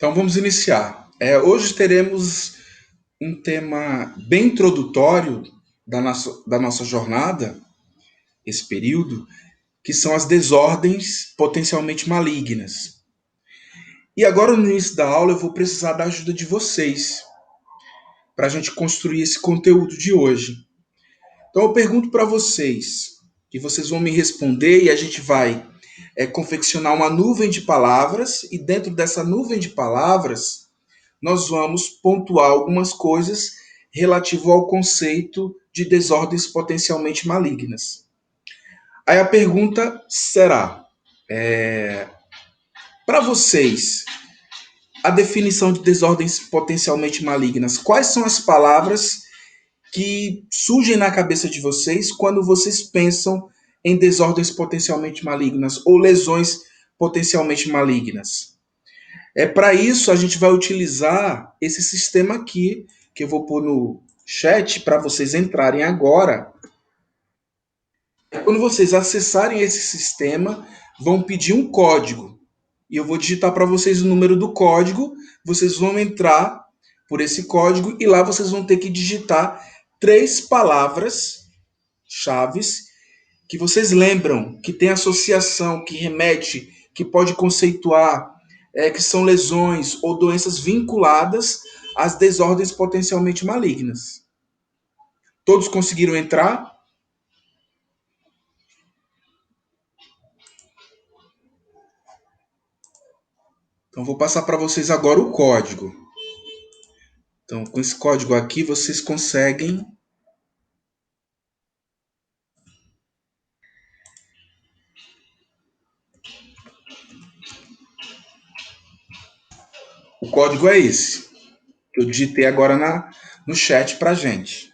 Então vamos iniciar. Hoje teremos um tema bem introdutório da nossa jornada, esse período, que são as desordens potencialmente malignas. E agora, no início da aula, eu vou precisar da ajuda de vocês para a gente construir esse conteúdo de hoje. Então eu pergunto para vocês, e vocês vão me responder, e a gente vai confeccionar uma nuvem de palavras, e dentro dessa nuvem de palavras, nós vamos pontuar algumas coisas relativo ao conceito de desordens potencialmente malignas. Aí a pergunta será, para vocês, a definição de desordens potencialmente malignas, quais são as palavras que surgem na cabeça de vocês quando vocês pensam em desordens potencialmente malignas ou lesões potencialmente malignas? Para isso, a gente vai utilizar esse sistema aqui, que eu vou pôr no chat para vocês entrarem agora. Quando vocês acessarem esse sistema, vão pedir um código. E eu vou digitar para vocês o número do código. Vocês vão entrar por esse código e lá vocês vão ter que digitar 3 palavras chaves que vocês lembram, que tem associação, que remete, que pode conceituar, que são lesões ou doenças vinculadas às desordens potencialmente malignas. Todos conseguiram entrar? Então vou passar para vocês agora o código. Então, com esse código aqui, vocês conseguem. O código é esse, que eu digitei agora no chat para gente.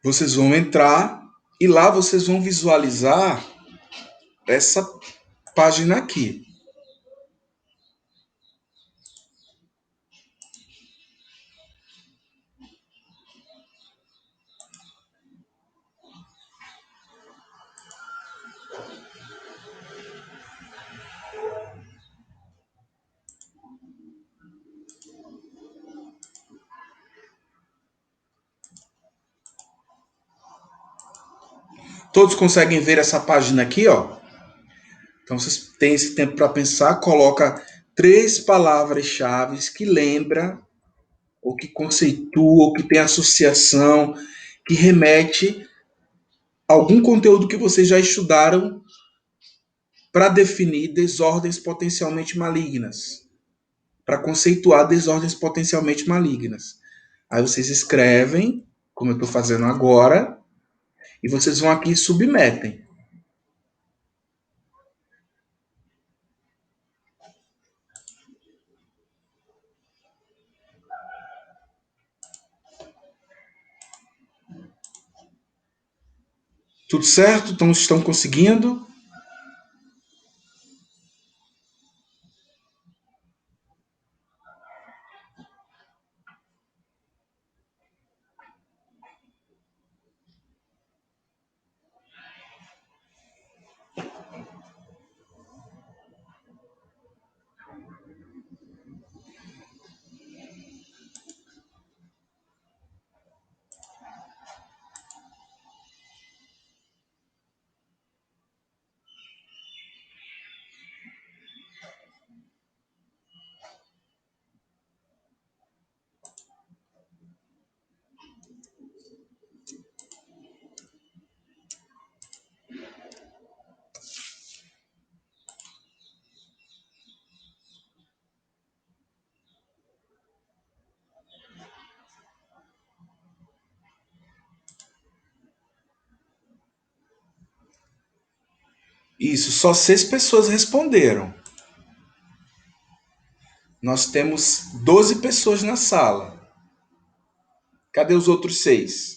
Vocês vão entrar e lá vocês vão visualizar essa página aqui. Todos conseguem ver essa página aqui, ó? Então vocês têm esse tempo para pensar, coloca 3 palavras-chave que lembra, ou que conceitua, ou que tem associação, que remete a algum conteúdo que vocês já estudaram para definir desordens potencialmente malignas, para conceituar desordens potencialmente malignas. Aí vocês escrevem, como eu estou fazendo agora, e vocês vão aqui e submetem. Tudo certo? Então estão conseguindo? Isso, só 6 pessoas responderam. Nós temos 12 pessoas na sala. Cadê os outros 6?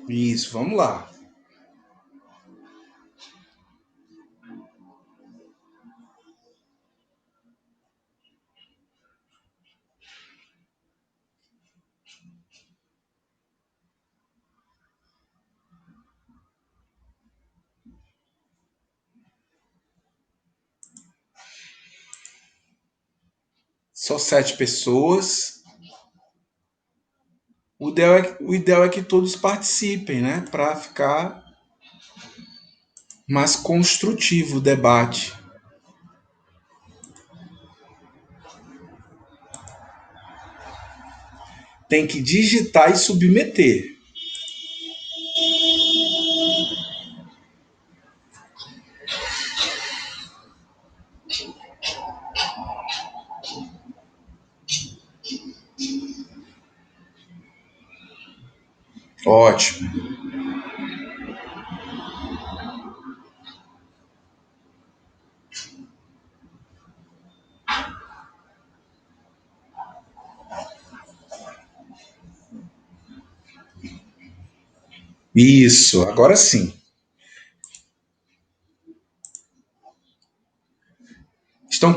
Isso, vamos lá. Só 7 pessoas. O ideal é que todos participem, né? Para ficar mais construtivo o debate. Tem que digitar e submeter. Ótimo. Isso, agora sim. Estão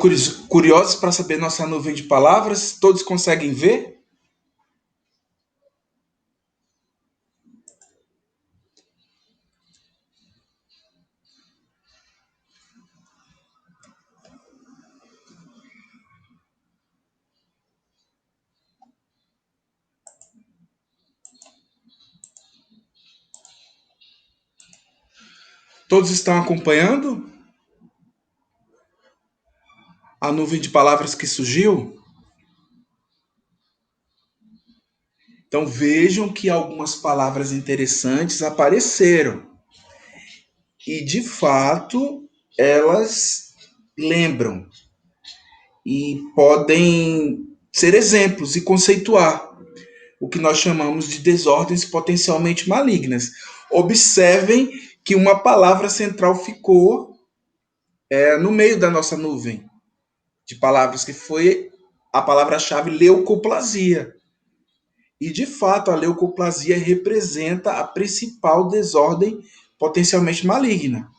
curiosos para saber nossa nuvem de palavras? Todos conseguem ver? Todos estão acompanhando a nuvem de palavras que surgiu? Então vejam que algumas palavras interessantes apareceram. E de fato, elas lembram e podem ser exemplos e conceituar o que nós chamamos de desordens potencialmente malignas. Observem que uma palavra central ficou no meio da nossa nuvem de palavras, que foi a palavra-chave leucoplasia. E, de fato, a leucoplasia representa a principal desordem potencialmente maligna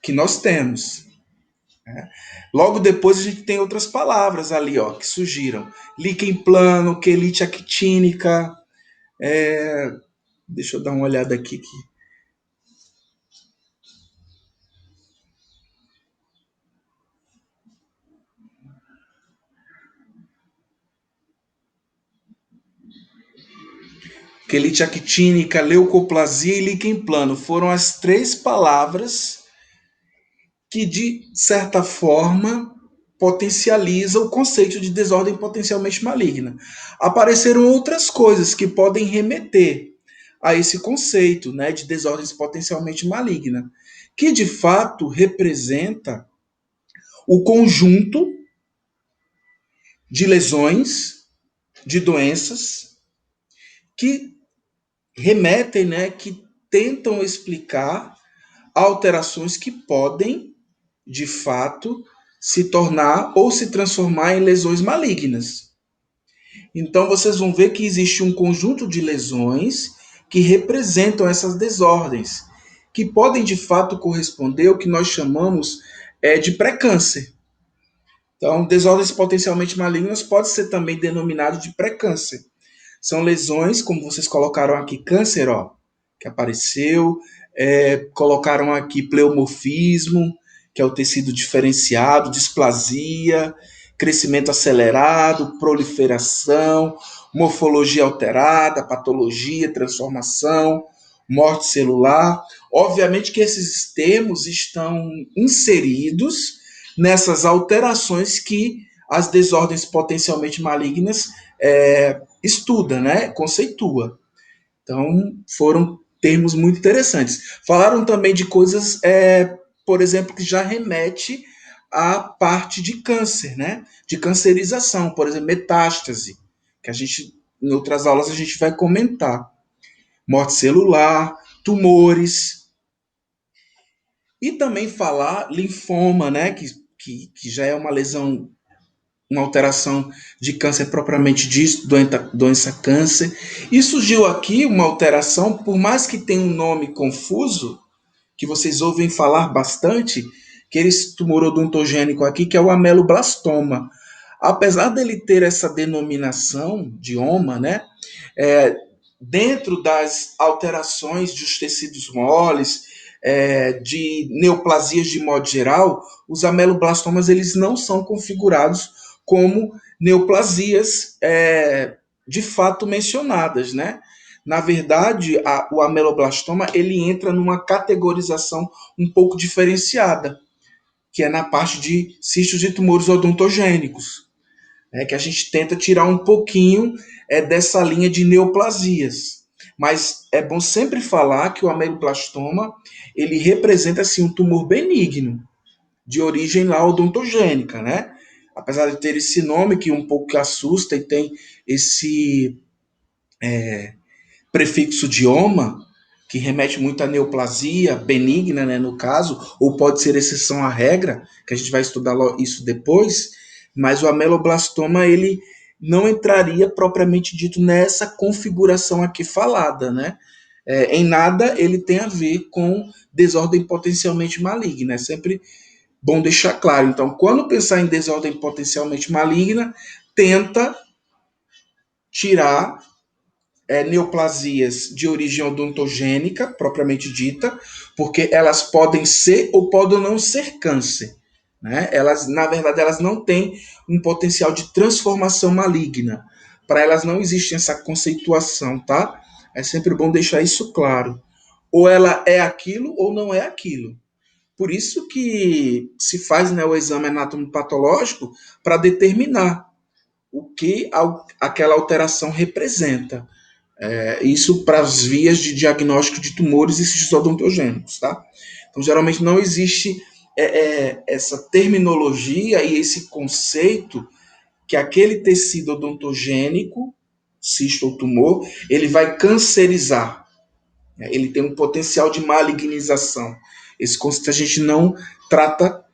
que nós temos. Logo depois a gente tem outras palavras ali, ó, que surgiram. Líquen plano, quelite actínica. Deixa eu dar uma olhada aqui. Quelite actínica, leucoplasia e líquen plano foram as 3 palavras que, de certa forma, potencializa o conceito de desordem potencialmente maligna. Apareceram outras coisas que podem remeter a esse conceito, né, de desordens potencialmente maligna, que de fato representa o conjunto de lesões, de doenças que remetem, né, que tentam explicar alterações que podem, de fato, se tornar ou se transformar em lesões malignas. Então vocês vão ver que existe um conjunto de lesões que representam essas desordens, que podem de fato corresponder ao que nós chamamos de pré-câncer. Então, desordens potencialmente malignas pode ser também denominado de pré-câncer. São lesões, como vocês colocaram aqui, câncer, ó, que apareceu, colocaram aqui pleomorfismo, que é o tecido diferenciado, displasia, crescimento acelerado, proliferação, morfologia alterada, patologia, transformação, morte celular. Obviamente que esses termos estão inseridos nessas alterações que as desordens potencialmente malignas estuda, né? Conceitua. Então, foram termos muito interessantes. Falaram também de coisas, por exemplo, que já remete à parte de câncer, né? De cancerização, por exemplo, metástase, que a gente, em outras aulas, a gente vai comentar. Morte celular, tumores. E também falar linfoma, né? Que já é uma lesão, uma alteração de câncer propriamente dito, doença câncer. E surgiu aqui uma alteração, por mais que tenha um nome confuso, que vocês ouvem falar bastante, que é esse tumor odontogênico aqui, que é o ameloblastoma. Apesar dele ter essa denominação de oma, né, é, dentro das alterações dos tecidos moles, de neoplasias de modo geral, os ameloblastomas eles não são configurados como neoplasias de fato mencionadas, né? Na verdade, o ameloblastoma ele entra numa categorização um pouco diferenciada, que é na parte de cistos e tumores odontogênicos, que a gente tenta tirar um pouquinho dessa linha de neoplasias. Mas é bom sempre falar que o ameloblastoma ele representa assim, um tumor benigno, de origem lá odontogênica, né? Apesar de ter esse nome que um pouco assusta e tem esse prefixo de "oma", que remete muito à neoplasia benigna, né, no caso, ou pode ser exceção à regra, que a gente vai estudar isso depois, mas o ameloblastoma, ele não entraria propriamente dito nessa configuração aqui falada, né? Em nada ele tem a ver com desordem potencialmente maligna, é sempre bom deixar claro. Então, quando pensar em desordem potencialmente maligna, tenta tirar neoplasias de origem odontogênica, propriamente dita, porque elas podem ser ou podem não ser câncer. Né? Elas, na verdade, elas não têm um potencial de transformação maligna. Para elas não existe essa conceituação, tá? É sempre bom deixar isso claro. Ou ela é aquilo ou não é aquilo. Por isso que se faz, né, o exame anatomopatológico para determinar o que aquela alteração representa. Isso para as vias de diagnóstico de tumores e cistos odontogênicos, tá? Então, geralmente não existe essa terminologia e esse conceito que aquele tecido odontogênico, cisto ou tumor, ele vai cancerizar, né? Ele tem um potencial de malignização. Esse conceito a gente não trata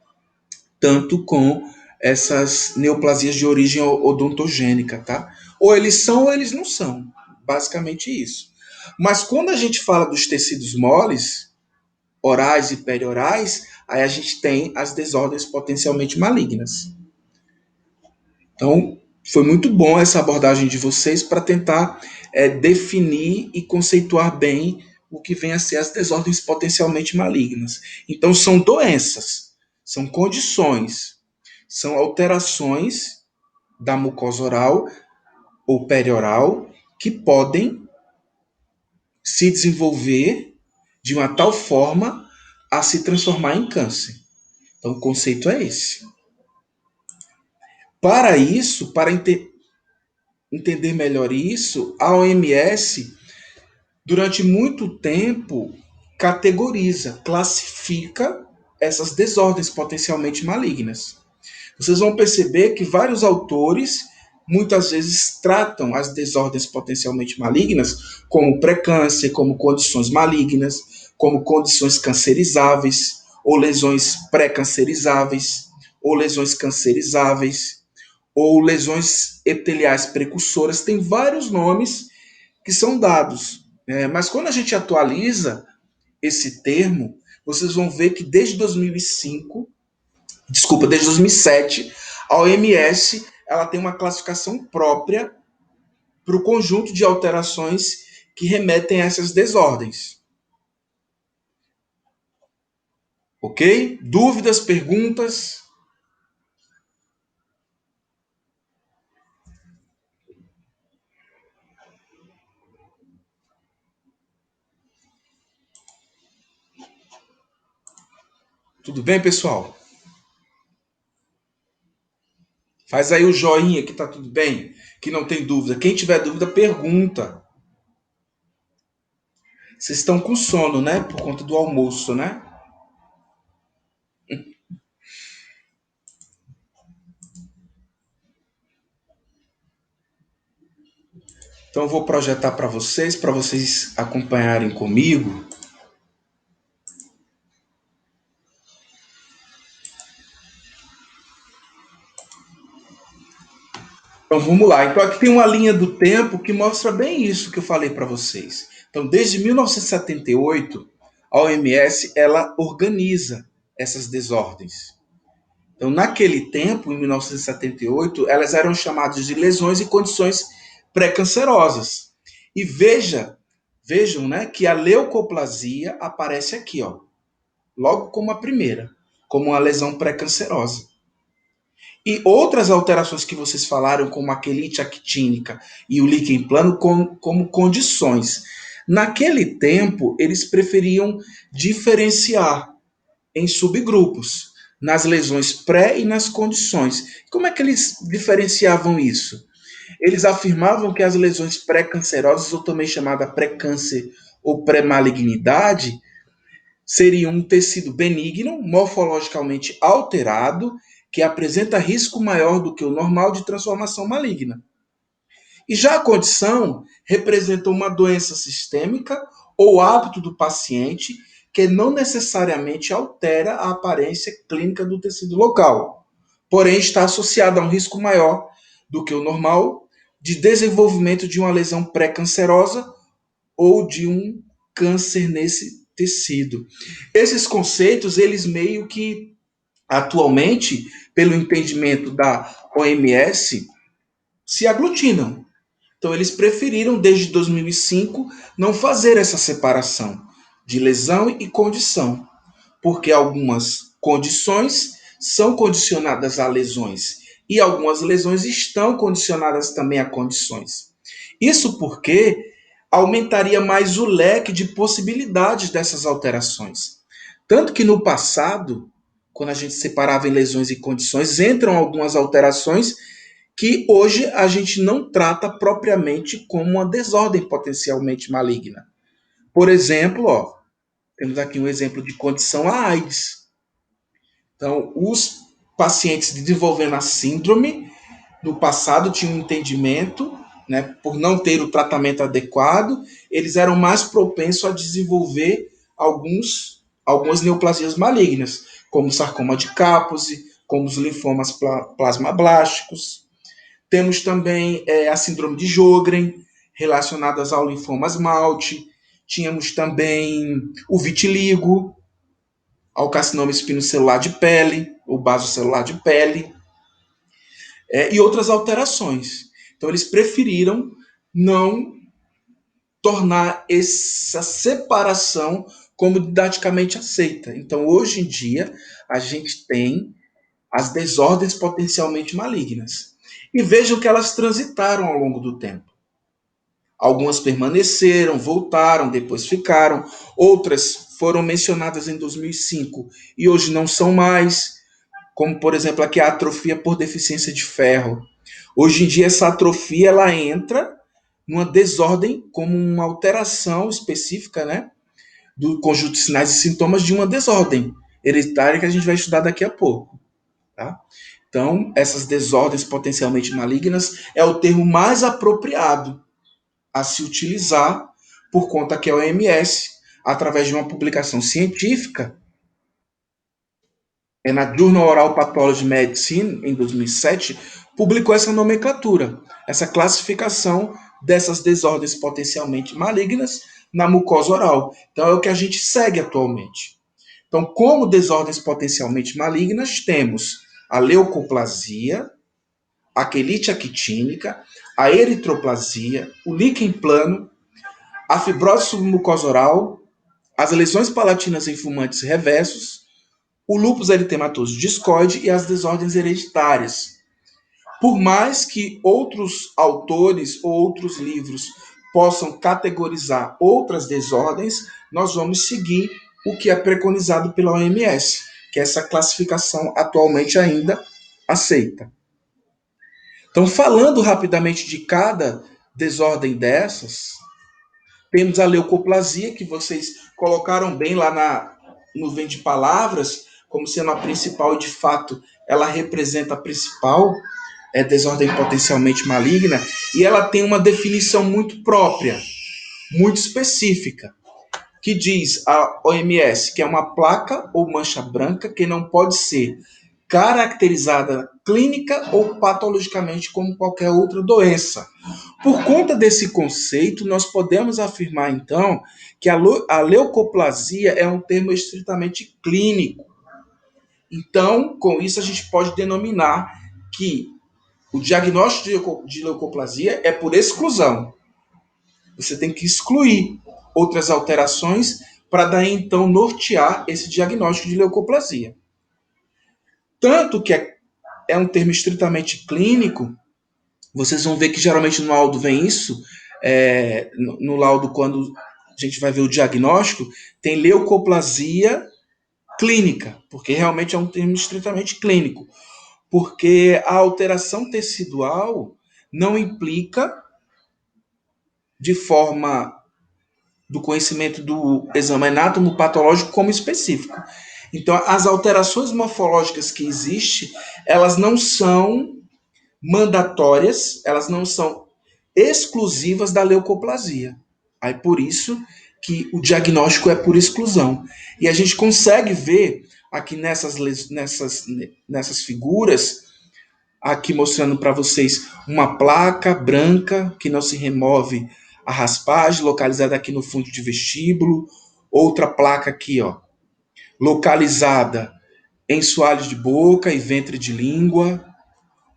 tanto com essas neoplasias de origem odontogênica, tá? Ou eles são ou eles não são. Basicamente isso. Mas quando a gente fala dos tecidos moles, orais e periorais, aí a gente tem as desordens potencialmente malignas. Então, foi muito bom essa abordagem de vocês para tentar definir e conceituar bem o que vem a ser as desordens potencialmente malignas. Então, são doenças, são condições, são alterações da mucosa oral ou perioral que podem se desenvolver de uma tal forma a se transformar em câncer. Então, o conceito é esse. Para isso, para entender melhor isso, a OMS, durante muito tempo, categoriza, classifica essas desordens potencialmente malignas. Vocês vão perceber que vários autores muitas vezes tratam as desordens potencialmente malignas como pré-câncer, como condições malignas, como condições cancerizáveis, ou lesões pré-cancerizáveis, ou lesões cancerizáveis, ou lesões epiteliais precursoras. Tem vários nomes que são dados. Mas quando a gente atualiza esse termo, vocês vão ver que desde 2005, desde 2007, a OMS ela tem uma classificação própria para o conjunto de alterações que remetem a essas desordens. Ok? Dúvidas, perguntas? Tudo bem, pessoal? Faz aí o joinha que tá tudo bem, que não tem dúvida. Quem tiver dúvida, pergunta. Vocês estão com sono, né? Por conta do almoço, né? Então eu vou projetar para vocês acompanharem comigo. Então vamos lá. Então aqui tem uma linha do tempo que mostra bem isso que eu falei para vocês. Então desde 1978, a OMS ela organiza essas desordens. Então naquele tempo, em 1978, elas eram chamadas de lesões e condições pré-cancerosas. E vejam, né, que a leucoplasia aparece aqui, ó. logo como a primeira, como uma lesão pré-cancerosa. E outras alterações que vocês falaram, como a quelite actínica e o líquen plano, como condições. Naquele tempo, eles preferiam diferenciar em subgrupos, nas lesões pré e nas condições. Como é que eles diferenciavam isso? Eles afirmavam que as lesões pré-cancerosas, ou também chamada pré-câncer ou pré-malignidade, seriam um tecido benigno, morfologicamente alterado, que apresenta risco maior do que o normal de transformação maligna. E já a condição representa uma doença sistêmica ou hábito do paciente que não necessariamente altera a aparência clínica do tecido local, porém está associada a um risco maior do que o normal de desenvolvimento de uma lesão pré-cancerosa ou de um câncer nesse tecido. Esses conceitos, eles meio que atualmente, pelo entendimento da OMS, se aglutinam. Então, eles preferiram, desde 2005, não fazer essa separação de lesão e condição, porque algumas condições são condicionadas a lesões e algumas lesões estão condicionadas também a condições. Isso porque aumentaria mais o leque de possibilidades dessas alterações. Tanto que no passado, quando a gente separava em lesões e condições, entram algumas alterações que hoje a gente não trata propriamente como uma desordem potencialmente maligna. Por exemplo, ó, temos aqui um exemplo de condição a AIDS. Então, os pacientes desenvolvendo a síndrome, no passado tinham um entendimento, né, por não ter o tratamento adequado, eles eram mais propensos a desenvolver algumas neoplasias malignas, como o sarcoma de Kaposi, como os linfomas plasmablásticos. Temos também a síndrome de Sjögren, relacionadas ao linfoma esmalte. Tínhamos também o vitiligo, ao carcinoma espinocelular de pele, o basocelular de pele, e outras alterações. Então, eles preferiram não tornar essa separação como didaticamente aceita. Então, hoje em dia, a gente tem as desordens potencialmente malignas. E vejam que elas transitaram ao longo do tempo. Algumas permaneceram, voltaram, depois ficaram. Outras foram mencionadas em 2005 e hoje não são mais, como por exemplo aqui a atrofia por deficiência de ferro. Hoje em dia essa atrofia ela entra numa desordem como uma alteração específica, né, do conjunto de sinais e sintomas de uma desordem hereditária que a gente vai estudar daqui a pouco, tá? Então, essas desordens potencialmente malignas é o termo mais apropriado a se utilizar por conta que a OMS, através de uma publicação científica, na Journal Oral Pathology Medicine, em 2007, publicou essa nomenclatura, essa classificação dessas desordens potencialmente malignas na mucosa oral. Então, é o que a gente segue atualmente. Então, como desordens potencialmente malignas, temos a leucoplasia, a quelite actínica, a eritroplasia, o líquen plano, a fibrose submucosa oral, as lesões palatinas em fumantes reversos, o lúpus eritematoso discoide e as desordens hereditárias. Por mais que outros autores ou outros livros possam categorizar outras desordens, nós vamos seguir o que é preconizado pela OMS, que é essa classificação atualmente ainda aceita. Então, falando rapidamente de cada desordem dessas, temos a leucoplasia, que vocês colocaram bem lá no Vem de Palavras, como sendo a principal, e de fato ela representa a principal desordem potencialmente maligna, e ela tem uma definição muito própria, muito específica, que diz a OMS que é uma placa ou mancha branca que não pode ser caracterizada clínica ou patologicamente como qualquer outra doença. Por conta desse conceito, nós podemos afirmar, então, que a leucoplasia é um termo estritamente clínico. Então, com isso, a gente pode denominar que o diagnóstico de leucoplasia é por exclusão. Você tem que excluir outras alterações para daí então nortear esse diagnóstico de leucoplasia. Tanto que é um termo estritamente clínico, vocês vão ver que geralmente no laudo vem isso, no laudo quando a gente vai ver o diagnóstico, tem leucoplasia clínica, porque realmente é um termo estritamente clínico, porque a alteração tecidual não implica de forma do conhecimento do exame anátomo-patológico como específico. Então, as alterações morfológicas que existem, elas não são mandatórias, elas não são exclusivas da leucoplasia. Aí por isso que o diagnóstico é por exclusão. E a gente consegue ver aqui nessas figuras, aqui mostrando para vocês uma placa branca que não se remove a raspagem, localizada aqui no fundo de vestíbulo. Outra placa aqui, ó, localizada em soalhos de boca e ventre de língua.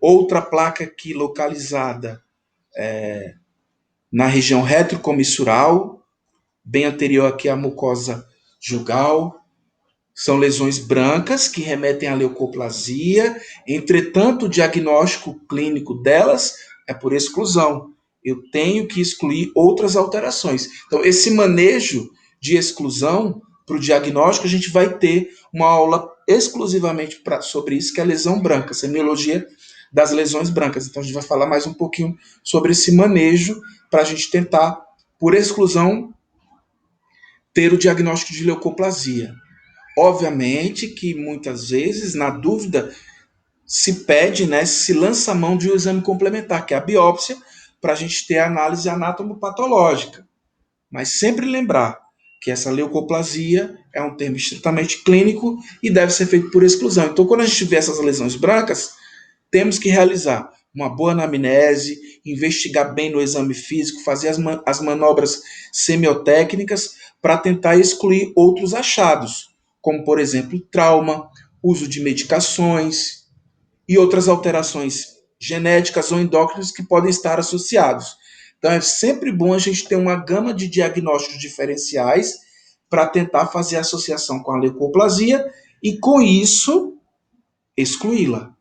Outra placa aqui localizada na região retrocomissural, bem anterior aqui à mucosa jugal. São lesões brancas que remetem à leucoplasia, entretanto, o diagnóstico clínico delas é por exclusão. Eu tenho que excluir outras alterações. Então, esse manejo de exclusão para o diagnóstico, a gente vai ter uma aula exclusivamente sobre isso, que é a lesão branca, semiologia das lesões brancas. Então, a gente vai falar mais um pouquinho sobre esse manejo para a gente tentar, por exclusão, ter o diagnóstico de leucoplasia. Obviamente que muitas vezes, na dúvida, se pede, né, se lança a mão de um exame complementar, que é a biópsia, para a gente ter a análise anatomopatológica. Mas sempre lembrar que essa leucoplasia é um termo estritamente clínico e deve ser feito por exclusão. Então, quando a gente vê essas lesões brancas, temos que realizar uma boa anamnese, investigar bem no exame físico, fazer as manobras semiotécnicas para tentar excluir outros achados, como, por exemplo, trauma, uso de medicações e outras alterações genéticas ou endócrinas que podem estar associados. Então, é sempre bom a gente ter uma gama de diagnósticos diferenciais para tentar fazer associação com a leucoplasia e, com isso, excluí-la.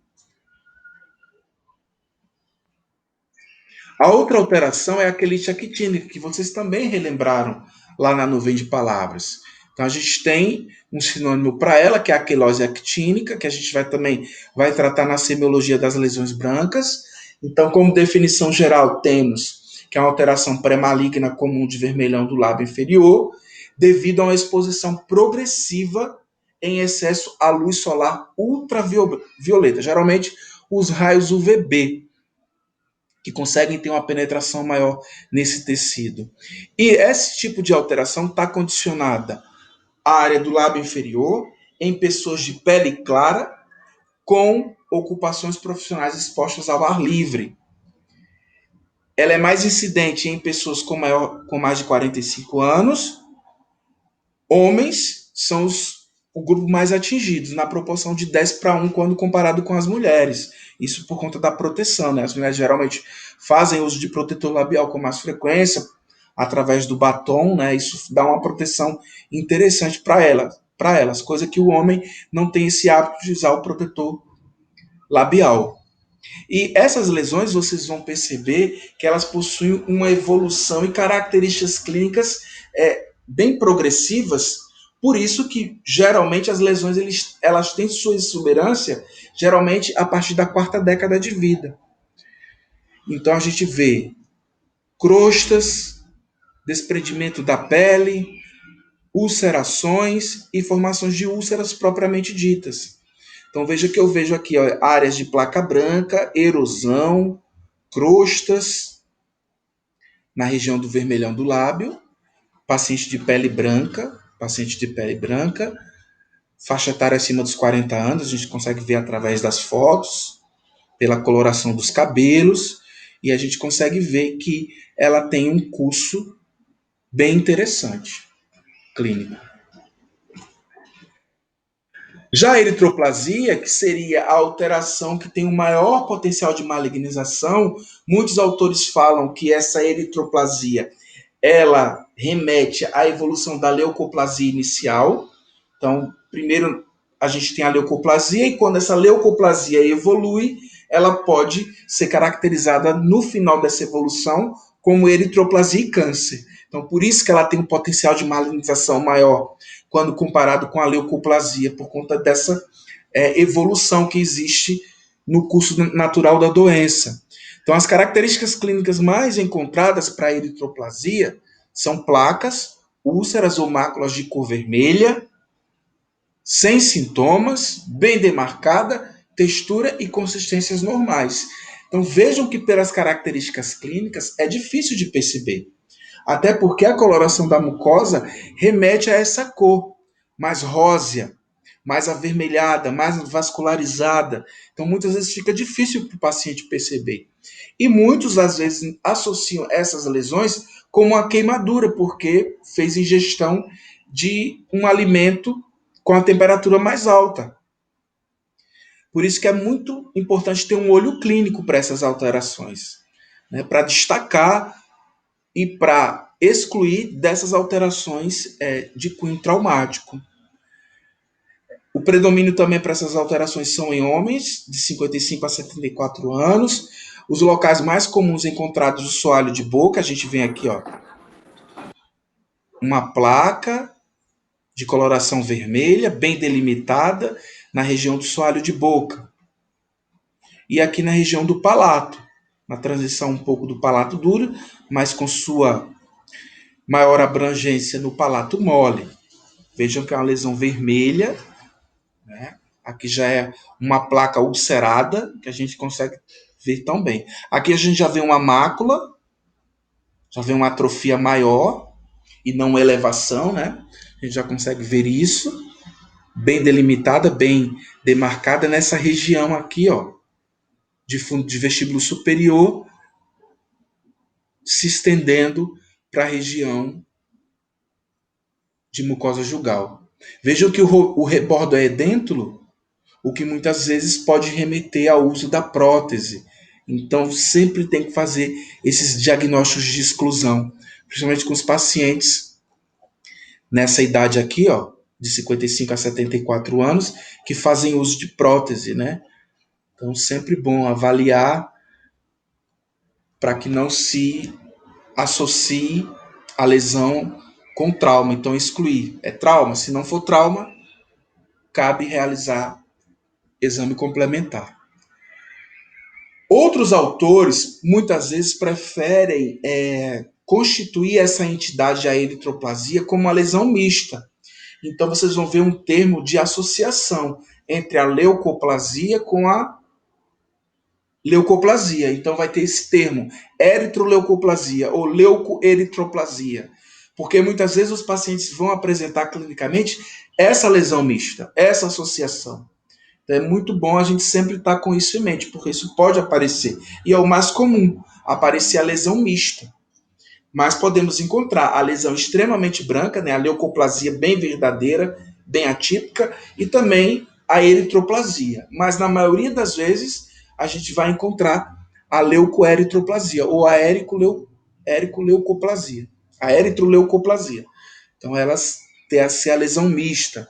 A outra alteração é a quelite actínica, que vocês também relembraram lá na nuvem de palavras. Então a gente tem um sinônimo para ela, que é a quelose actínica, que a gente também vai tratar na semiologia das lesões brancas. Então, como definição geral, temos que é uma alteração pré-maligna comum de vermelhão do lábio inferior, devido a uma exposição progressiva em excesso à luz solar ultravioleta, geralmente os raios UVB, que conseguem ter uma penetração maior nesse tecido. E esse tipo de alteração está condicionada à área do lábio inferior, em pessoas de pele clara, com ocupações profissionais expostas ao ar livre. Ela é mais incidente em pessoas com mais de 45 anos. Homens são o grupo mais atingido, na proporção de 10:1 quando comparado com as mulheres. Isso por conta da proteção, né? As mulheres geralmente fazem uso de protetor labial com mais frequência, através do batom, né? Isso dá uma proteção interessante para elas, coisa que o homem não tem esse hábito de usar o protetor labial. E essas lesões, vocês vão perceber que elas possuem uma evolução e características clínicas bem progressivas. Por isso que, geralmente, as lesões elas têm sua exuberância, geralmente, a partir da 4ª década de vida. Então, a gente vê crostas, desprendimento da pele, ulcerações e formações de úlceras propriamente ditas. Então, veja que eu vejo aqui áreas de placa branca, erosão, crostas na região do vermelhão do lábio, paciente de pele branca, faixa etária acima dos 40 anos, a gente consegue ver através das fotos, pela coloração dos cabelos, e a gente consegue ver que ela tem um curso bem interessante, clínico. Já a eritroplasia, que seria a alteração que tem o maior potencial de malignização, muitos autores falam que essa eritroplasia ela remete à evolução da leucoplasia inicial. Então, primeiro a gente tem a leucoplasia e quando essa leucoplasia evolui, ela pode ser caracterizada no final dessa evolução como eritroplasia e câncer. Então, por isso que ela tem um potencial de malignização maior quando comparado com a leucoplasia, por conta dessa evolução que existe no curso natural da doença. Então, as características clínicas mais encontradas para a eritroplasia são placas, úlceras ou máculas de cor vermelha, sem sintomas, bem demarcada, textura e consistências normais. Então, vejam que pelas características clínicas é difícil de perceber. Até porque a coloração da mucosa remete a essa cor mais rósea, mais avermelhada, mais vascularizada. Então, muitas vezes fica difícil para o paciente perceber. E muitos, às vezes, associam essas lesões como uma queimadura, porque fez ingestão de um alimento com a temperatura mais alta. Por isso que é muito importante ter um olho clínico para essas alterações, né, para destacar e para excluir dessas alterações de cunho traumático. O predomínio também para essas alterações são em homens de 55 a 74 anos. Os locais mais comuns encontrados no soalho de boca, a gente vem aqui, ó, uma placa de coloração vermelha, bem delimitada, na região do soalho de boca. E aqui na região do palato, na transição um pouco do palato duro, mas com sua maior abrangência no palato mole. Vejam que é uma lesão vermelha, né? Aqui já é uma placa ulcerada, que a gente consegue ver tão bem. Aqui a gente já vê uma mácula, já vê uma atrofia maior e não elevação, né? A gente já consegue ver isso, bem delimitada, bem demarcada nessa região aqui, ó, de fundo de vestíbulo superior, se estendendo para a região de mucosa jugal. Vejam que o rebordo é edêntulo, o que muitas vezes pode remeter ao uso da prótese. Então, sempre tem que fazer esses diagnósticos de exclusão, principalmente com os pacientes nessa idade aqui, ó, de 55 a 74 anos, que fazem uso de prótese, né? Então, sempre bom avaliar para que não se associe a lesão com trauma. Então, excluir. É trauma? Se não for trauma, cabe realizar exame complementar. Outros autores, muitas vezes, preferem constituir essa entidade, a eritroplasia, como uma lesão mista. Então, vocês vão ver um termo de associação entre a leucoplasia com a leucoplasia. Então, vai ter esse termo, eritroleucoplasia ou leucoeritroplasia. Porque muitas vezes os pacientes vão apresentar clinicamente essa lesão mista, essa associação. Então, é muito bom a gente sempre estar com isso em mente, porque isso pode aparecer. E é o mais comum, aparecer a lesão mista. Mas podemos encontrar a lesão extremamente branca, né, a leucoplasia bem verdadeira, bem atípica, e também a eritroplasia. Mas na maioria das vezes a gente vai encontrar a leucoeritroplasia ou a ericoleucoplasia, a eritroleucoplasia. Então elas têm a lesão mista.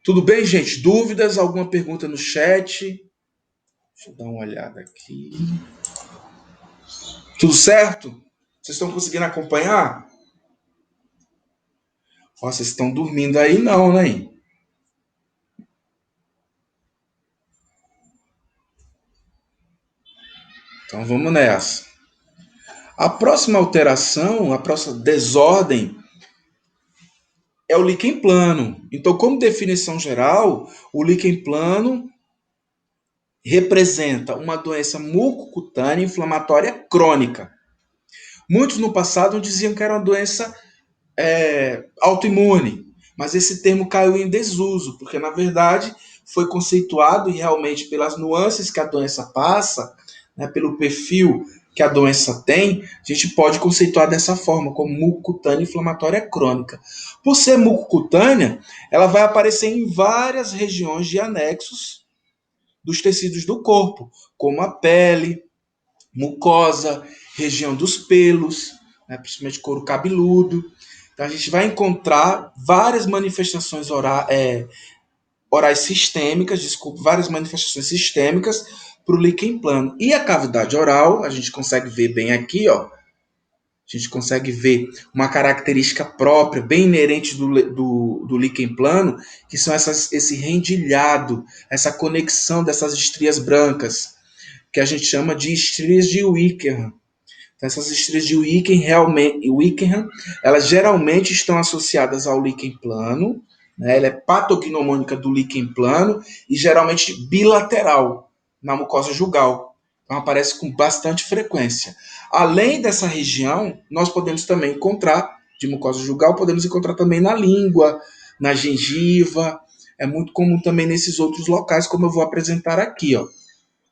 Tudo bem, gente? Dúvidas? Alguma pergunta no chat? Deixa eu dar uma olhada aqui. Tudo certo? Vocês estão conseguindo acompanhar? Ó, vocês estão dormindo aí não, né? Então vamos nessa. A próxima alteração, a próxima desordem é o líquen plano. Então, como definição geral, o líquen plano representa uma doença mucocutânea inflamatória crônica. Muitos no passado diziam que era uma doença autoimune, mas esse termo caiu em desuso, porque na verdade foi conceituado e realmente pelas nuances que a doença passa, né, pelo perfil que a doença tem, a gente pode conceituar dessa forma, como mucocutânea inflamatória crônica. Por ser mucocutânea, ela vai aparecer em várias regiões de anexos dos tecidos do corpo, como a pele, mucosa, região dos pelos, né, principalmente couro cabeludo. Então a gente vai encontrar várias manifestações orais sistêmicas, desculpa, várias manifestações sistêmicas para o líquen plano. E a cavidade oral, a gente consegue ver bem aqui, ó, a gente consegue ver uma característica própria, bem inerente do líquen plano, que são esse rendilhado, essa conexão dessas estrias brancas, que a gente chama de estrias de Wickham. Então, essas estrias de Wickham, elas geralmente estão associadas ao líquen plano, né? Ela é patognomônica do líquen plano e geralmente bilateral na mucosa jugal. Então, aparece com bastante frequência. Além dessa região, nós podemos também encontrar, de mucosa jugal, podemos encontrar também na língua, na gengiva. É muito comum também nesses outros locais, como eu vou apresentar aqui, ó.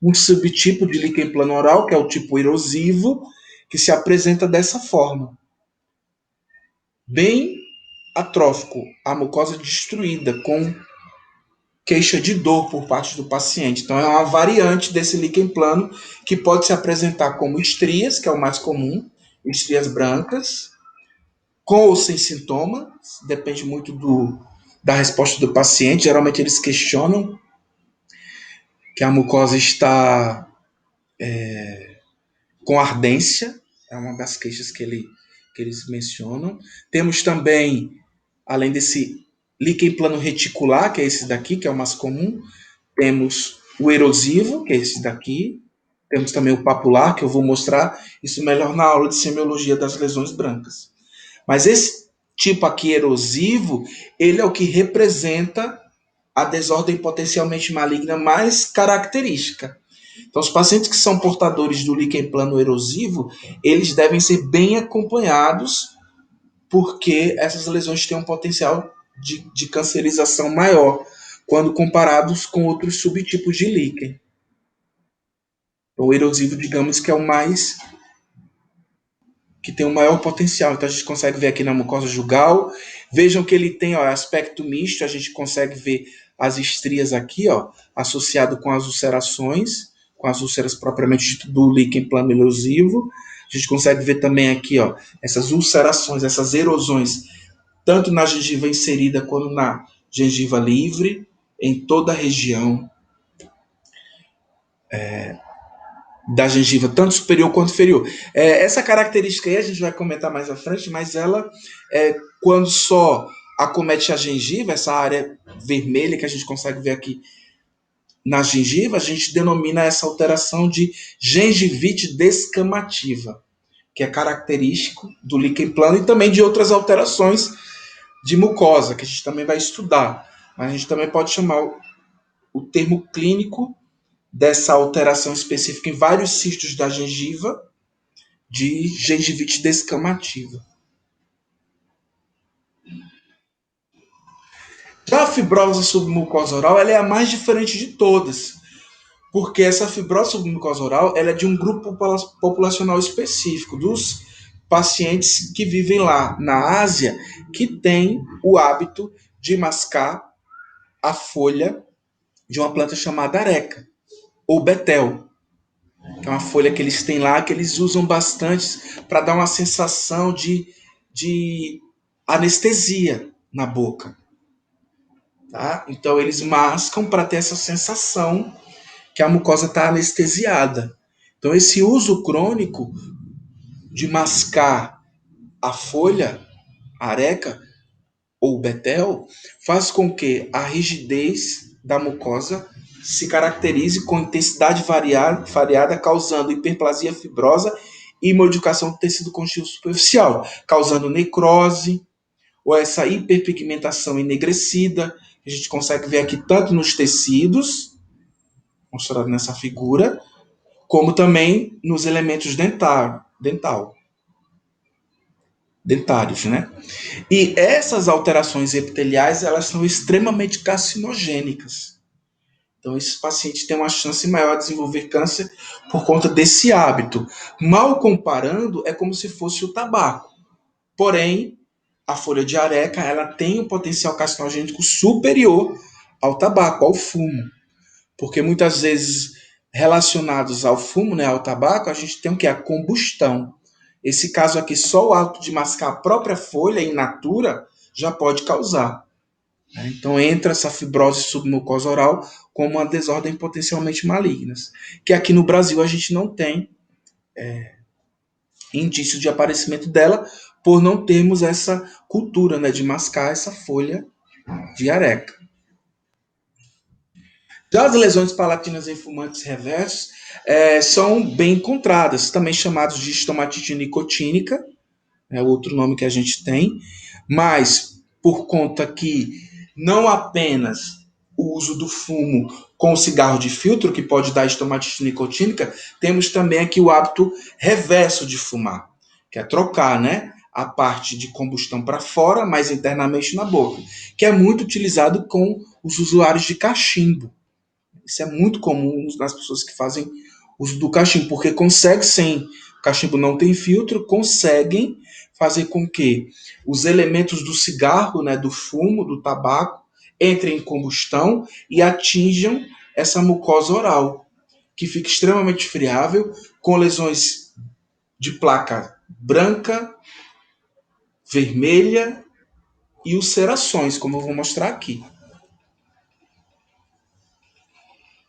Um subtipo de líquen plano oral, que é o tipo erosivo, que se apresenta dessa forma, bem atrófico, a mucosa destruída, com queixa de dor por parte do paciente. Então, é uma variante desse líquen plano que pode se apresentar como estrias, que é o mais comum, estrias brancas, com ou sem sintoma, depende muito da resposta do paciente. Geralmente, eles questionam que a mucosa está com ardência, é uma das queixas que eles mencionam. Temos também, além desse líquen plano reticular, que é esse daqui, que é o mais comum, temos o erosivo, que é esse daqui, temos também o papular, que eu vou mostrar isso melhor na aula de semiologia das lesões brancas. Mas esse tipo aqui erosivo, ele é o que representa a desordem potencialmente maligna mais característica. Então, os pacientes que são portadores do líquen plano erosivo, eles devem ser bem acompanhados, porque essas lesões têm um potencial de cancerização maior quando comparados com outros subtipos de líquen. Então, o erosivo, digamos que é o mais que tem o maior potencial. Então a gente consegue ver aqui na mucosa jugal. Vejam que ele tem ó, aspecto misto, a gente consegue ver as estrias aqui, ó, associado com as ulcerações, com as úlceras propriamente do líquen plano erosivo. A gente consegue ver também aqui, ó, essas ulcerações, essas erosões, tanto na gengiva inserida quanto na gengiva livre, em toda a região da gengiva, tanto superior quanto inferior. Essa característica aí a gente vai comentar mais à frente, mas ela, quando só acomete a gengiva, essa área vermelha que a gente consegue ver aqui na gengiva, a gente denomina essa alteração de gengivite descamativa, que é característico do líquen plano e também de outras alterações de mucosa, que a gente também vai estudar. Mas a gente também pode chamar o termo clínico dessa alteração específica em vários cistos da gengiva de gengivite descamativa. Já a fibrose submucosa oral ela é a mais diferente de todas, porque essa fibrose submucosa oral ela é de um grupo populacional específico, dos pacientes que vivem lá na Ásia, que tem o hábito de mascar a folha de uma planta chamada areca, ou betel, que é uma folha que eles têm lá, que eles usam bastante para dar uma sensação de anestesia na boca. Tá? Então eles mascam para ter essa sensação que a mucosa está anestesiada. Então esse uso crônico de mascar a folha, a areca ou betel, faz com que a rigidez da mucosa se caracterize com intensidade variada, causando hiperplasia fibrosa e modificação do tecido conjuntivo superficial, causando necrose ou essa hiperpigmentação enegrecida, que a gente consegue ver aqui tanto nos tecidos, mostrado nessa figura, como também nos elementos dentários, né? E essas alterações epiteliais, elas são extremamente carcinogênicas. Então, esses pacientes têm uma chance maior de desenvolver câncer por conta desse hábito. Mal comparando, é como se fosse o tabaco. Porém, a folha de areca, ela tem um potencial carcinogênico superior ao tabaco, ao fumo. Porque muitas vezes relacionados ao fumo, né, ao tabaco, a gente tem o que? A combustão. Esse caso aqui, só o ato de mascar a própria folha in natura já pode causar. Né? Então entra essa fibrose submucosa oral como uma desordem potencialmente maligna, que aqui no Brasil a gente não tem indício de aparecimento dela por não termos essa cultura, né, de mascar essa folha de areca. Já as lesões palatinas em fumantes reversos são bem encontradas, também chamados de estomatite nicotínica, é outro nome que a gente tem, mas por conta que não apenas o uso do fumo com o cigarro de filtro, que pode dar estomatite nicotínica, temos também aqui o hábito reverso de fumar, que é trocar, né, a parte de combustão para fora, mas internamente na boca, que é muito utilizado com os usuários de cachimbo. Isso é muito comum nas pessoas que fazem uso do cachimbo, porque consegue, sem o cachimbo não tem filtro, conseguem fazer com que os elementos do cigarro, né, do fumo, do tabaco, entrem em combustão e atinjam essa mucosa oral, que fica extremamente friável, com lesões de placa branca, vermelha e ulcerações, como eu vou mostrar aqui.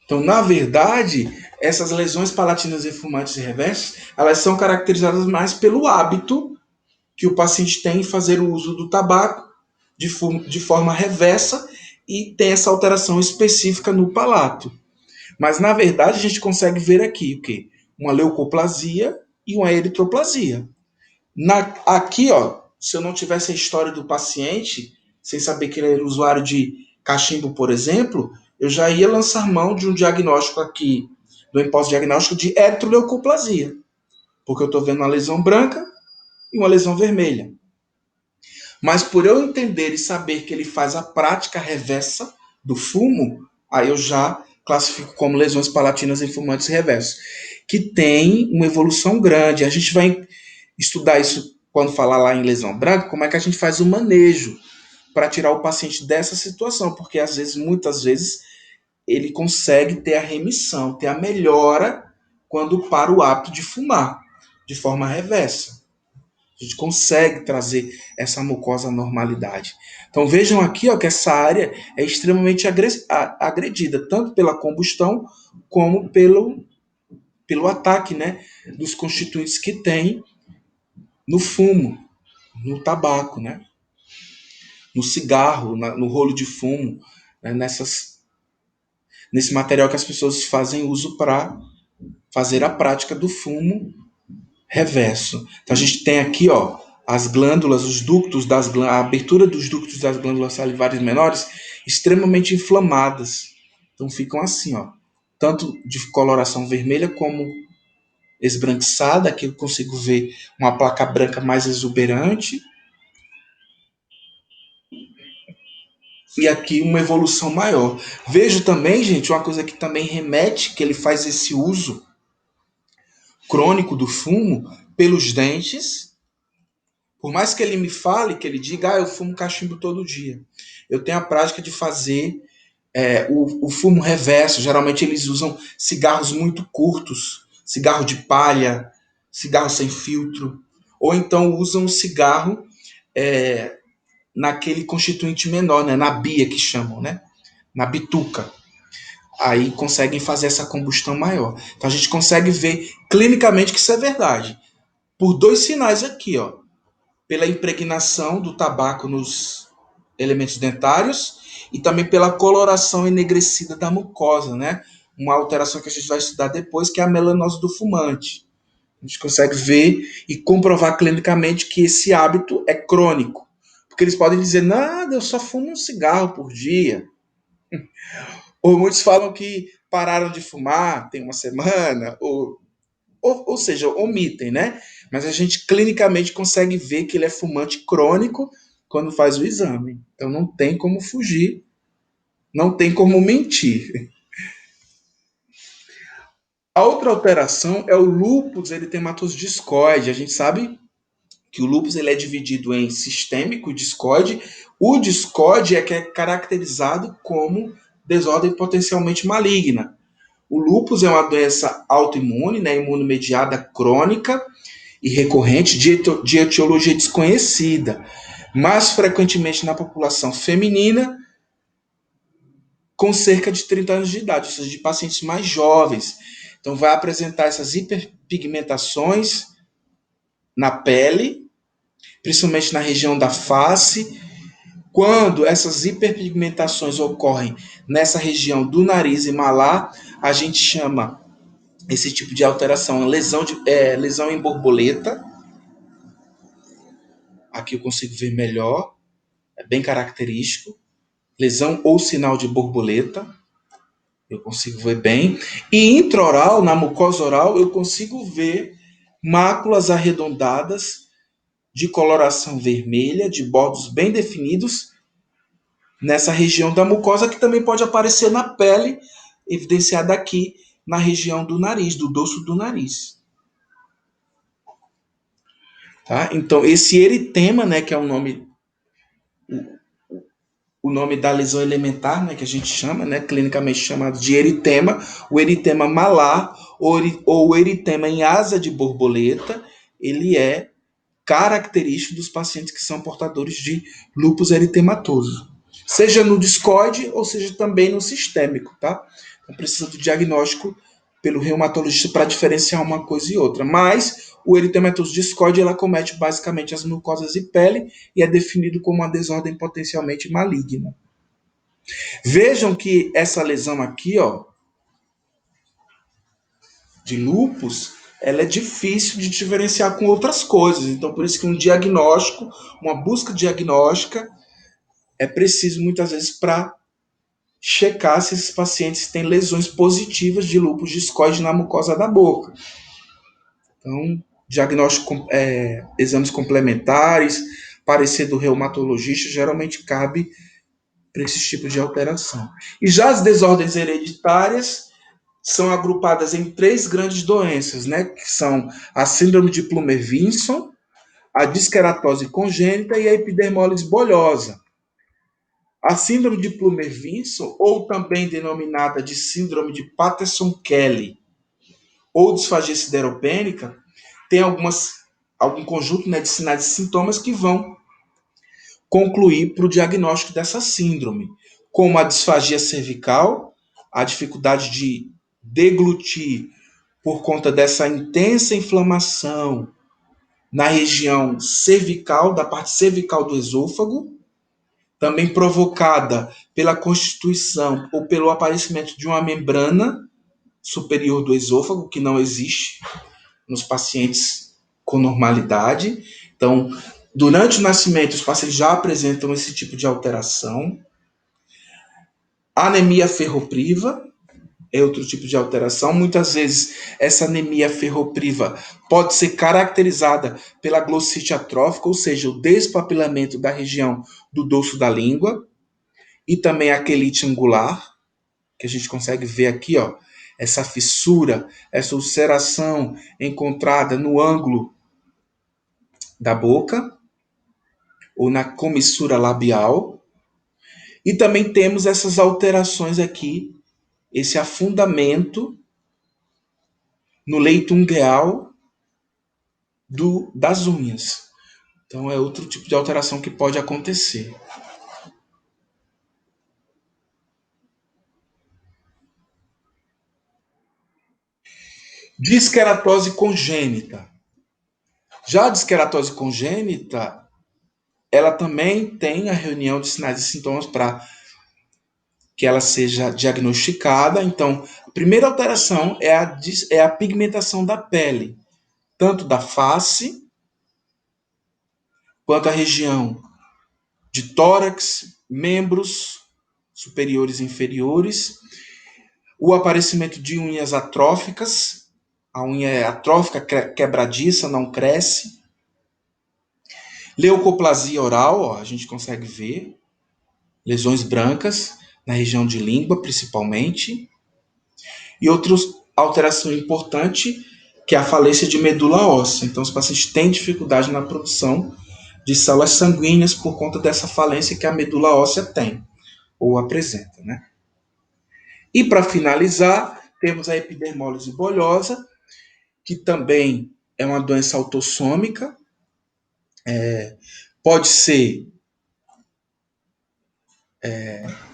Então, na verdade, essas lesões palatinas e fumantes e reversos, elas são caracterizadas mais pelo hábito que o paciente tem em fazer o uso do tabaco de forma reversa e tem essa alteração específica no palato. Mas, na verdade, a gente consegue ver aqui o quê? Uma leucoplasia e uma eritroplasia. Aqui, ó, se eu não tivesse a história do paciente, sem saber que ele era usuário de cachimbo, por exemplo, eu já ia lançar mão de um diagnóstico aqui, do impósito diagnóstico de eritroleucoplasia, porque eu estou vendo uma lesão branca e uma lesão vermelha. Mas por eu entender e saber que ele faz a prática reversa do fumo, aí eu já classifico como lesões palatinas em fumantes reversos, que tem uma evolução grande. A gente vai estudar isso quando falar lá em lesão branca, como é que a gente faz o manejo para tirar o paciente dessa situação, porque às vezes, muitas vezes, ele consegue ter a remissão, ter a melhora quando para o hábito de fumar de forma reversa. A gente consegue trazer essa mucosa à normalidade. Então vejam aqui, ó, que essa área é extremamente agredida, tanto pela combustão como pelo ataque, né, dos constituintes que tem no fumo, no tabaco, né, no cigarro, no rolo de fumo, né, nesse material que as pessoas fazem uso para fazer a prática do fumo reverso. Então a gente tem aqui, ó, as glândulas, os ductos das glândulas, a abertura dos ductos das glândulas salivares menores extremamente inflamadas. Então ficam assim, ó, tanto de coloração vermelha como esbranquiçada. Aqui eu consigo ver uma placa branca mais exuberante e aqui uma evolução maior. Vejo também, gente, uma coisa que também remete, que ele faz esse uso crônico do fumo pelos dentes. Por mais que ele me fale, que ele diga, eu fumo cachimbo todo dia. Eu tenho a prática de fazer o fumo reverso. Geralmente eles usam cigarros muito curtos, cigarro de palha, cigarro sem filtro. Ou então usam o cigarro naquele constituinte menor, né? Na bia que chamam, né? Na bituca. Aí conseguem fazer essa combustão maior. Então a gente consegue ver clinicamente que isso é verdade. Por dois sinais aqui, ó. Pela impregnação do tabaco nos elementos dentários e também pela coloração enegrecida da mucosa, né? Uma alteração que a gente vai estudar depois, que é a melanose do fumante. A gente consegue ver e comprovar clinicamente que esse hábito é crônico. Porque eles podem dizer, nada, eu só fumo um cigarro por dia. Ou muitos falam que pararam de fumar tem uma semana, ou seja, omitem, né? Mas a gente clinicamente consegue ver que ele é fumante crônico quando faz o exame. Então não tem como fugir, não tem como mentir. A outra alteração é o lúpus eritematoso discoide. A gente sabe que o lúpus ele é dividido em sistêmico e discoide. O discoide é que é caracterizado como desordem potencialmente maligna. O lúpus é uma doença autoimune, né, imunomediada crônica e recorrente de etiologia desconhecida, mais frequentemente na população feminina com cerca de 30 anos de idade, ou seja, de pacientes mais jovens. Então, vai apresentar essas hiperpigmentações na pele, principalmente na região da face. Quando essas hiperpigmentações ocorrem nessa região do nariz e malar, a gente chama esse tipo de alteração lesão em borboleta. Aqui eu consigo ver melhor, é bem característico. Lesão ou sinal de borboleta, eu consigo ver bem. E intraoral, na mucosa oral, eu consigo ver máculas arredondadas de coloração vermelha, de bordos bem definidos, nessa região da mucosa, que também pode aparecer na pele, evidenciada aqui na região do nariz, do dorso do nariz. Tá? Então, esse eritema, né, que é o nome da lesão elementar, né, que a gente chama, né, clinicamente chamado de eritema, o eritema malar ou o eritema em asa de borboleta, ele é característico dos pacientes que são portadores de lúpus eritematoso, seja no discoide ou seja também no sistêmico, tá? Então precisa do diagnóstico pelo reumatologista para diferenciar uma coisa e outra, mas o eritematoso discoide ela acomete basicamente as mucosas e pele e é definido como uma desordem potencialmente maligna. Vejam que essa lesão aqui, ó, de lúpus, ela é difícil de diferenciar com outras coisas. Então, por isso que um diagnóstico, uma busca diagnóstica, é preciso muitas vezes para checar se esses pacientes têm lesões positivas de lúpus discoide na mucosa da boca. Então, diagnóstico, exames complementares, parecer do reumatologista, geralmente cabe para esse tipo de alteração. E já as desordens hereditárias são agrupadas em três grandes doenças, né? Que são a síndrome de Plummer-Vinson, a disqueratose congênita e a epidermólise bolhosa. A síndrome de Plummer-Vinson, ou também denominada de síndrome de Patterson-Kelly, ou disfagia sideropênica, tem algum conjunto, né, de sinais e sintomas que vão concluir para o diagnóstico dessa síndrome, como a disfagia cervical, a dificuldade de deglutir por conta dessa intensa inflamação na região cervical, da parte cervical do esôfago, também provocada pela constituição ou pelo aparecimento de uma membrana superior do esôfago, que não existe nos pacientes com normalidade. Então, durante o nascimento, os pacientes já apresentam esse tipo de alteração. Anemia ferropriva é outro tipo de alteração. Muitas vezes, essa anemia ferropriva pode ser caracterizada pela glossite atrófica, ou seja, o despapilamento da região do dorso da língua, e também a quelite angular, que a gente consegue ver aqui, ó, essa fissura, essa ulceração encontrada no ângulo da boca ou na comissura labial. E também temos essas alterações aqui, esse afundamento no leito ungueal das unhas. Então é outro tipo de alteração que pode acontecer. Disqueratose congênita. Já a disqueratose congênita, ela também tem a reunião de sinais e sintomas para que ela seja diagnosticada. Então, a primeira alteração é a pigmentação da pele, tanto da face, quanto a região de tórax, membros superiores e inferiores, o aparecimento de unhas atróficas, a unha é atrófica, quebradiça, não cresce. Leucoplasia oral, ó, a gente consegue ver, lesões brancas na região de língua, principalmente. E outra alteração importante, que é a falência de medula óssea. Então, os pacientes têm dificuldade na produção de células sanguíneas por conta dessa falência que a medula óssea tem, ou apresenta, né? E para finalizar, Temos a epidermólise bolhosa, que também é uma doença autossômica, pode ser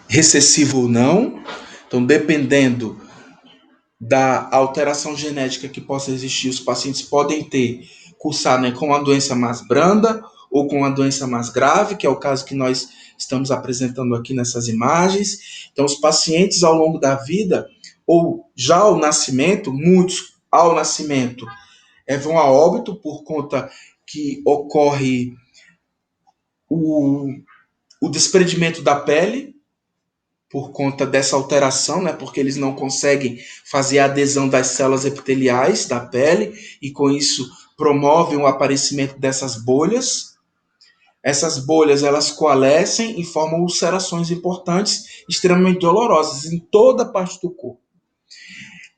recessivo ou não. Então, dependendo da alteração genética que possa existir, os pacientes podem cursar, né, com uma doença mais branda ou com uma doença mais grave, que é o caso que nós estamos apresentando aqui nessas imagens. Então, os pacientes ao longo da vida, ou já ao nascimento, muitos ao nascimento, vão a óbito por conta que ocorre o, o desprendimento da pele, por conta dessa alteração, né, porque eles não conseguem fazer a adesão das células epiteliais da pele e com isso promovem o aparecimento dessas bolhas. Essas bolhas elas coalescem e formam ulcerações importantes, extremamente dolorosas em toda a parte do corpo.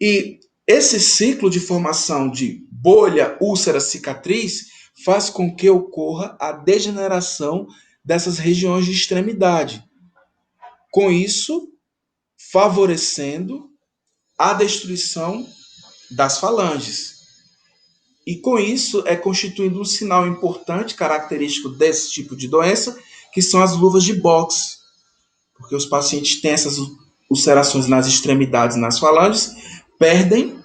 E esse ciclo de formação de bolha, úlcera, cicatriz faz com que ocorra a degeneração dessas regiões de extremidade. Com isso, favorecendo a destruição das falanges. E com isso é constituído um sinal importante, característico desse tipo de doença, que são as luvas de boxe, porque os pacientes têm essas ulcerações nas extremidades, nas falanges, perdem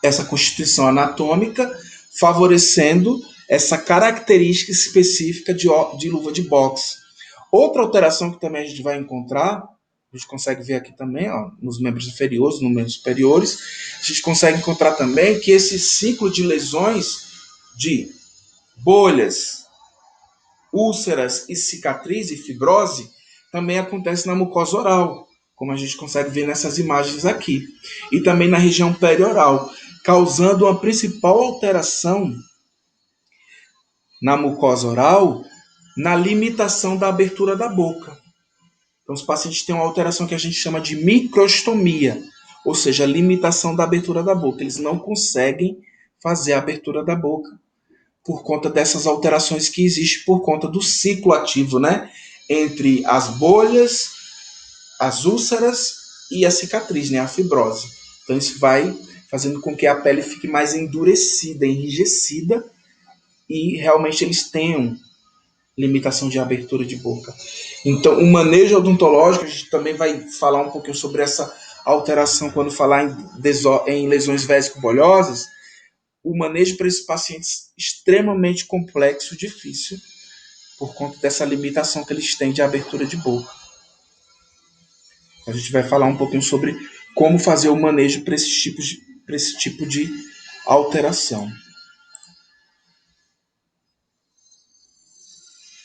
essa constituição anatômica, favorecendo essa característica específica de luva de boxe. Outra alteração que também a gente vai encontrar, a gente consegue ver aqui também, ó, nos membros inferiores, nos membros superiores, a gente consegue encontrar também que esse ciclo de lesões de bolhas, úlceras e cicatriz e fibrose também acontece na mucosa oral, como a gente consegue ver nessas imagens aqui, e também na região perioral, causando uma principal alteração na mucosa oral na limitação da abertura da boca. Então, os pacientes têm uma alteração que a gente chama de microstomia, ou seja, limitação da abertura da boca. Eles não conseguem fazer a abertura da boca por conta dessas alterações que existem por conta do ciclo ativo, né? Entre as bolhas, as úlceras e a cicatriz, né? A fibrose. Então, isso vai fazendo com que a pele fique mais endurecida, enrijecida e realmente eles tenham limitação de abertura de boca. Então, o manejo odontológico, a gente também vai falar um pouquinho sobre essa alteração quando falar em lesões vésico-bolhosas. O manejo para esses pacientes é extremamente complexo, difícil, por conta dessa limitação que eles têm de abertura de boca. A gente vai falar um pouquinho sobre como fazer o manejo para esse tipo de alteração.